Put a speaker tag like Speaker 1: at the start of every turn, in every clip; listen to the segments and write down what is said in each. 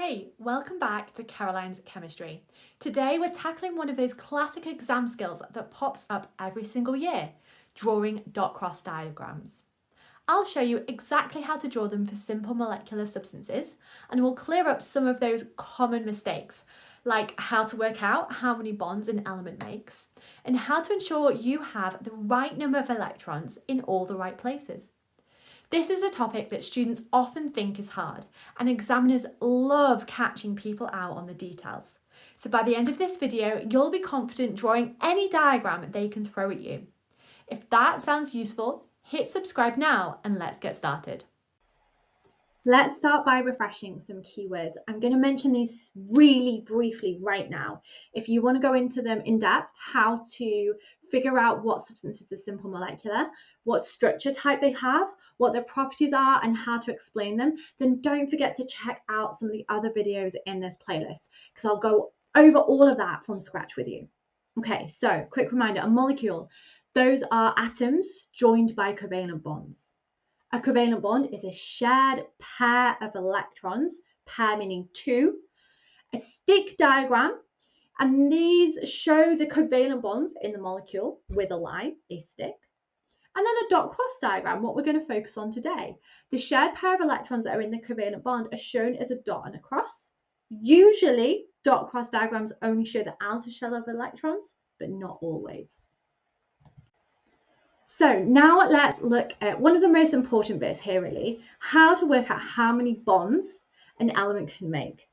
Speaker 1: Hey, welcome back to Caroline's Chemistry. Today we're tackling one of those classic exam skills that pops up every single year, drawing dot cross diagrams. I'll show you exactly how to draw them for simple molecular substances, and we'll clear up some of those common mistakes, like how to work out how many bonds an element makes, and how to ensure you have the right number of electrons in all the right places. This is a topic that students often think is hard, and examiners love catching people out on the details. So by the end of this video, you'll be confident drawing any diagram they can throw at you. If that sounds useful, hit subscribe now and let's get started.
Speaker 2: Let's start by refreshing some keywords. I'm going to mention these really briefly right now. If you want to go into them in depth, how to figure out what substances are simple molecular, what structure type they have, what their properties are, and how to explain them, then don't forget to check out some of the other videos in this playlist, because I'll go over all of that from scratch with you. Okay, so quick reminder, a molecule, those are atoms joined by covalent bonds. A covalent bond is a shared pair of electrons, pair meaning two, a stick diagram, and these show the covalent bonds in the molecule with a line, a stick, and then a dot cross diagram, what we're going to focus on today. The shared pair of electrons that are in the covalent bond are shown as a dot and a cross. Usually, dot cross diagrams only show the outer shell of electrons, but not always. So now let's look at one of the most important bits here, really, how to work out how many bonds an element can make.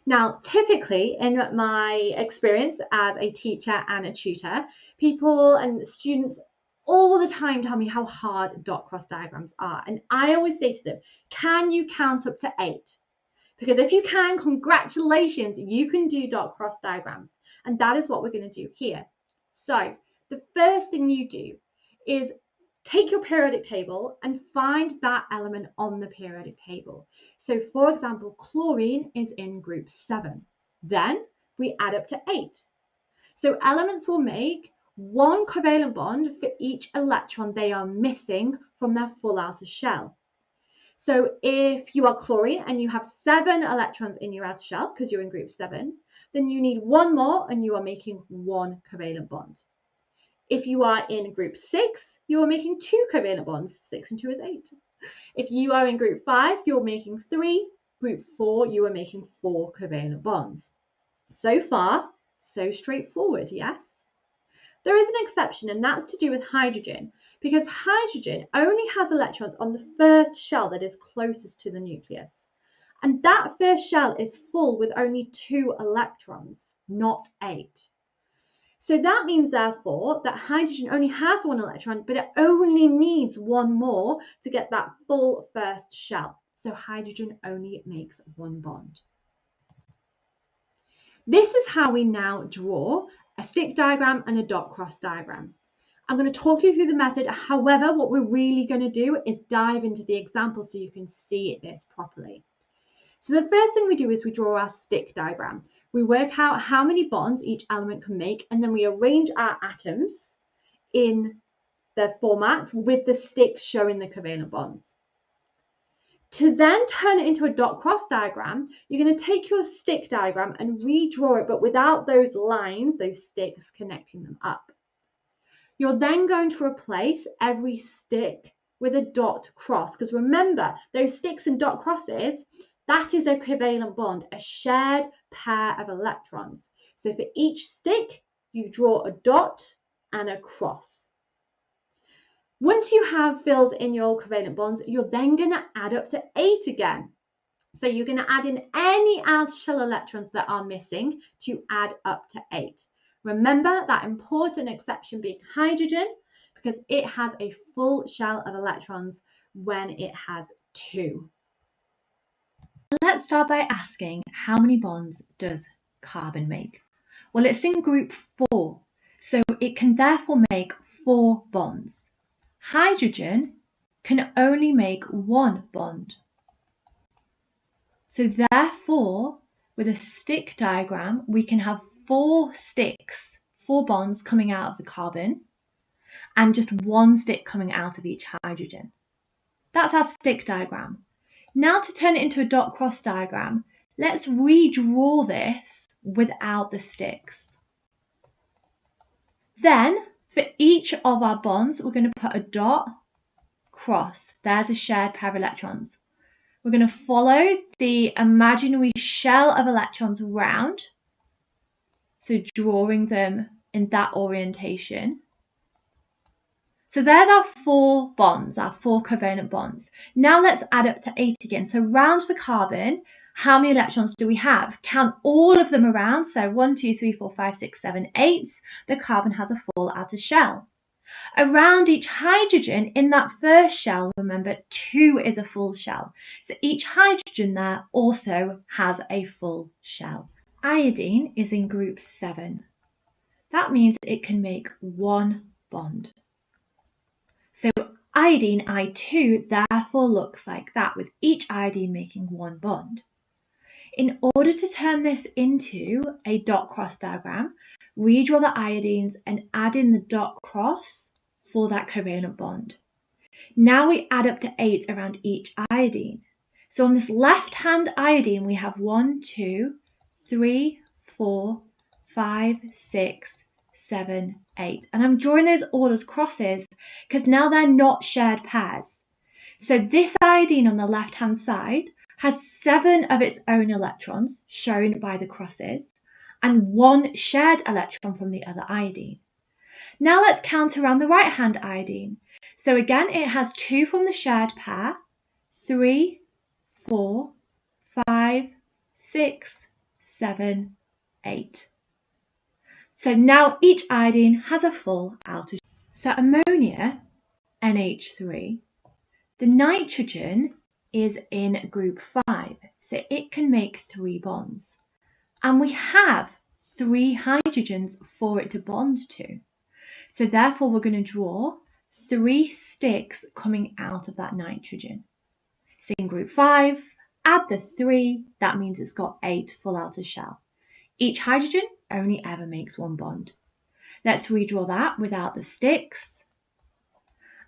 Speaker 2: Now, typically in my experience as a teacher and a tutor, people and students all the time tell me how hard dot cross diagrams are. And I always say to them, can you count up to 8? Because if you can, congratulations, you can do dot cross diagrams. And that is what we're going to do here. So the first thing you do is take your periodic table and find that element on the periodic table. So for example, chlorine is in group 7. Then we add up to 8. So elements will make one covalent bond for each electron they are missing from their full outer shell. So if you are chlorine and you have 7 electrons in your outer shell because you're in group 7, then you need one more and you are making one covalent bond. If you are in group 6, you are making 2 covalent bonds. 6 and 2 is 8. If you are in group 5, you're making 3. Group 4, you are making 4 covalent bonds. So far, so straightforward, yes? There is an exception, and that's to do with hydrogen, because hydrogen only has electrons on the first shell that is closest to the nucleus. And that first shell is full with only 2 electrons, not 8. So that means, therefore, that hydrogen only has 1 electron, but it only needs 1 more to get that full first shell. So hydrogen only makes 1 bond. This is how we now draw a stick diagram and a dot cross diagram. I'm going to talk you through the method. However, what we're really going to do is dive into the example so you can see this properly. So the first thing we do is we draw our stick diagram. We work out how many bonds each element can make, and then we arrange our atoms in their format with the sticks showing the covalent bonds. To then turn it into a dot cross diagram, you're going to take your stick diagram and redraw it, but without those lines, those sticks connecting them up. You're then going to replace every stick with a dot cross, because remember, those sticks and dot crosses, that is a covalent bond, a shared pair of electrons. So for each stick, you draw a dot and a cross. Once you have filled in your covalent bonds, you're then going to add up to 8 again. So you're going to add in any outer shell electrons that are missing to add up to 8. Remember that important exception being hydrogen, because it has a full shell of electrons when it has 2.
Speaker 1: Let's start by asking, how many bonds does carbon make? Well, it's in group 4, so it can therefore make 4 bonds. Hydrogen can only make 1 bond. So therefore, with a stick diagram, we can have 4 sticks, 4 bonds coming out of the carbon, and just 1 stick coming out of each hydrogen. That's our stick diagram. Now to turn it into a dot cross diagram,
Speaker 2: Let's redraw this without the sticks. Then for each of our bonds, we're going to put a dot, cross. There's a shared pair of electrons. We're going to follow the imaginary shell of electrons round, so drawing them in that orientation. So there's our 4 bonds, our 4 covalent bonds. Now let's add up to 8 again. So round the carbon, how many electrons do we have? Count all of them around. So 1, 2, 3, 4, 5, 6, 7, 8. The carbon has a full outer shell. Around each hydrogen in that first shell, remember 2 is a full shell. So each hydrogen there also has a full shell. Iodine is in group 7. That means it can make 1 bond. So iodine I2 therefore looks like that, with each iodine making 1 bond. In order to turn this into a dot cross diagram, redraw the iodines and add in the dot cross for that covalent bond. Now we add up to 8 around each iodine. So on this left-hand iodine, we have 1, 2, 3, 4, 5, 6, 7, 8. And I'm drawing those all as crosses because now they're not shared pairs. So this iodine on the left-hand side has 7 of its own electrons, shown by the crosses, and 1 shared electron from the other iodine. Now let's count around the right-hand iodine. So again, it has 2 from the shared pair, 3, 4, 5, 6, 7, 8. So now each iodine has a full outer shell. So ammonia, NH3, the nitrogen is in group 5, so it can make 3 bonds. And we have 3 hydrogens for it to bond to. So therefore we're going to draw 3 sticks coming out of that nitrogen. So in group 5, add the 3, that means it's got 8 full outer shell. Each hydrogen only ever makes 1 bond. Let's redraw that without the sticks.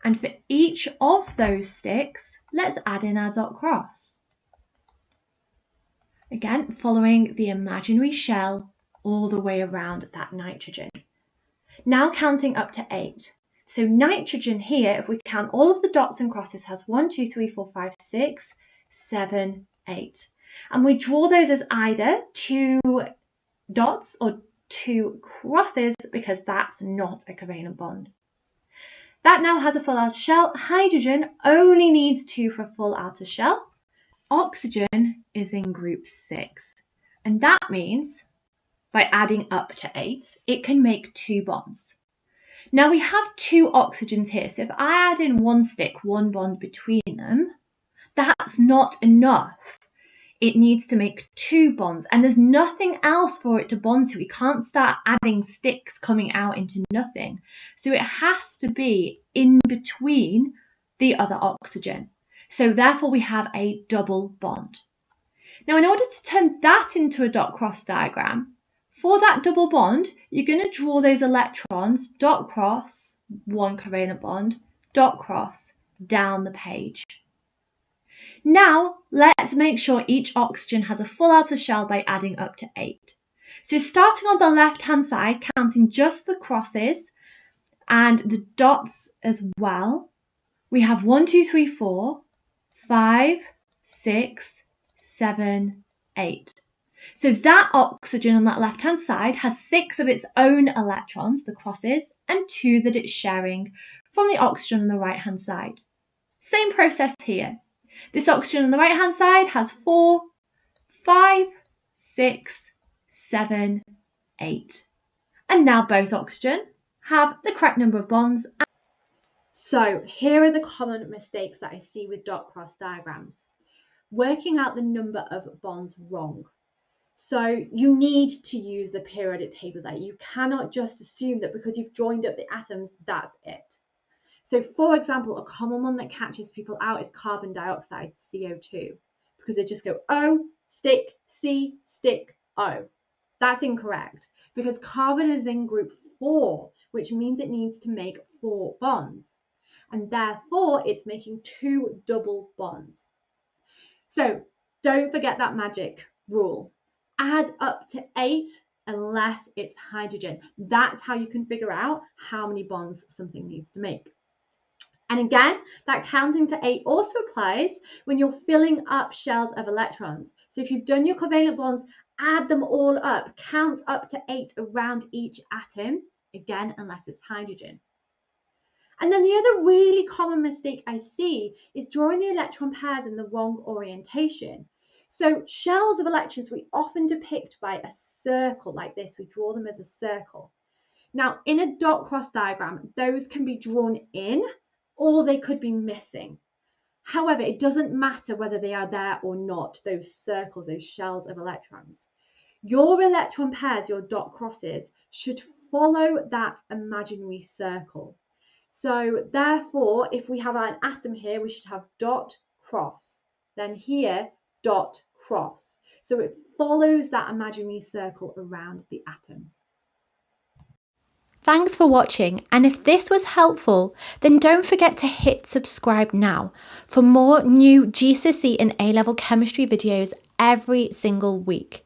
Speaker 2: And for each of those sticks, let's add in our dot cross. Again, following the imaginary shell all the way around that nitrogen. Now counting up to 8. So nitrogen here, if we count all of the dots and crosses, has 1, 2, 3, 4, 5, 6, 7, 8. And we draw those as either 2 dots or 2 crosses because that's not a covalent bond. That now has a full outer shell. Hydrogen only needs 2 for a full outer shell. Oxygen is in group 6. And that means by adding up to 8, it can make 2 bonds. Now we have 2 oxygens here. So if I add in 1 stick, 1 bond between them, that's not enough. It needs to make 2 bonds, and there's nothing else for it to bond to. We can't start adding sticks coming out into nothing. So it has to be in between the other oxygen. So therefore we have a double bond. Now in order to turn that into a dot cross diagram, for that double bond, you're going to draw those electrons, dot cross, 1 covalent bond, dot cross, down the page. Now, let's make sure each oxygen has a full outer shell by adding up to 8. So starting on the left-hand side, counting just the crosses and the dots as well, we have 1, 2, 3, 4, 5, 6, 7, 8. So that oxygen on that left-hand side has 6 of its own electrons, the crosses, and 2 that it's sharing from the oxygen on the right-hand side. Same process here. This oxygen on the right-hand side has 4, 5, 6, 7, 8. And now both oxygen have the correct number of bonds.
Speaker 1: So here are the common mistakes that I see with dot cross diagrams. Working out the number of bonds wrong. So you need to use the periodic table there. You cannot just assume that because you've joined up the atoms, that's it. So for example, a common one that catches people out is carbon dioxide, CO2, because they just go O, stick, C, stick, O. That's incorrect because carbon is in group 4, which means it needs to make 4 bonds. And therefore it's making 2 double bonds. So don't forget that magic.
Speaker 2: rule. Add up to 8 unless it's hydrogen. That's how you can figure out how many bonds something needs to make. And again, that counting to 8 also applies when you're filling up shells of electrons. So if you've done your covalent bonds, add them all up, count up to 8 around each atom, again, unless it's hydrogen. And then the other really common mistake I see is drawing the electron pairs in the wrong orientation. So shells of electrons we often depict by a circle like this. We draw them as a circle. Now, in a dot cross diagram, those can be drawn in or they could be missing. However, it doesn't matter whether they are there or not, those circles, those shells of electrons. Your electron pairs, your dot crosses, should follow that imaginary circle. So therefore, if we have an atom here, we should have dot cross. Then here, dot cross. So it follows that imaginary circle around the atom.
Speaker 1: Thanks for watching, and if this was helpful, then don't forget to hit subscribe now for more new GCSE and A-level chemistry videos every single week.